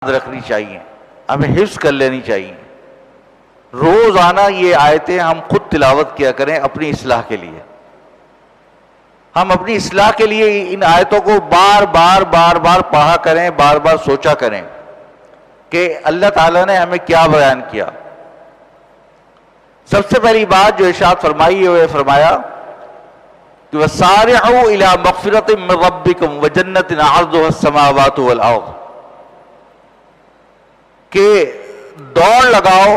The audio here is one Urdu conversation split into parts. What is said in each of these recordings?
رکھنی چاہیے، ہمیں حفظ کر لینی چاہیے۔ روزانہ یہ آیتیں ہم خود تلاوت کیا کریں اپنی اصلاح کے لیے۔ ہم اپنی اصلاح کے لیے ان آیتوں کو بار بار پڑھا کریں، بار بار سوچا کریں کہ اللہ تعالیٰ نے ہمیں کیا بیان کیا۔ سب سے پہلی بات جو ارشاد فرمائی ہے وہ فرمایا کہ وَسَارِعُوا إِلَىٰ مَغْفِرَةٍ مِّن رَبِّكُمْ وَجَنَّةٍ عَرْضُهَا السَّمَاوَاتُ وَالْأَرْضُ، کہ دوڑ لگاؤ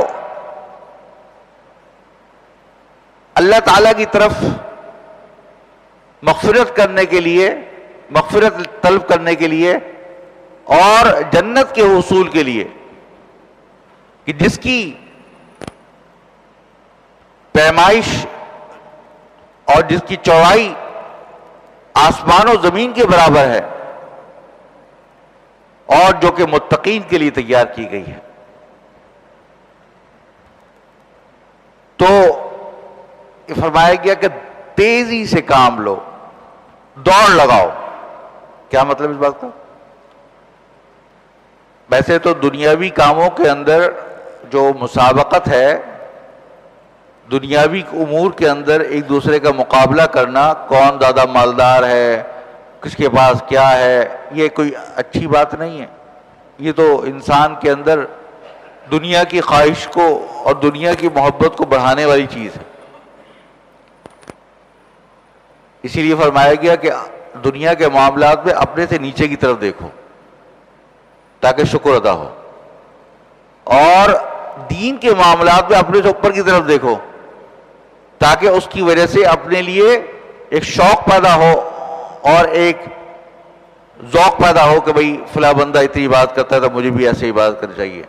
اللہ تعالیٰ کی طرف مغفرت کرنے کے لیے، مغفرت طلب کرنے کے لیے اور جنت کے حصول کے لیے، کہ جس کی پیمائش اور جس کی چوڑائی آسمان و زمین کے برابر ہے، اور جو کہ متقین کے لیے تیار کی گئی ہے۔ تو یہ فرمایا گیا کہ تیزی سے کام لو، دوڑ لگاؤ۔ کیا مطلب اس بات کا؟ ویسے تو دنیاوی کاموں کے اندر جو مسابقت ہے، دنیاوی امور کے اندر ایک دوسرے کا مقابلہ کرنا، کون زیادہ مالدار ہے، کس کے پاس کیا ہے، یہ کوئی اچھی بات نہیں ہے۔ یہ تو انسان کے اندر دنیا کی خواہش کو اور دنیا کی محبت کو بڑھانے والی چیز ہے۔ اسی لیے فرمایا گیا کہ دنیا کے معاملات میں اپنے سے نیچے کی طرف دیکھو تاکہ شکر ادا ہو، اور دین کے معاملات میں اپنے سے اوپر کی طرف دیکھو تاکہ اس کی وجہ سے اپنے لیے ایک شوق پیدا ہو اور ایک ذوق پیدا ہو کہ بھئی فلاں بندہ اتنی عبادت کرتا ہے تو مجھے بھی ایسے عبادت کرنی چاہیے۔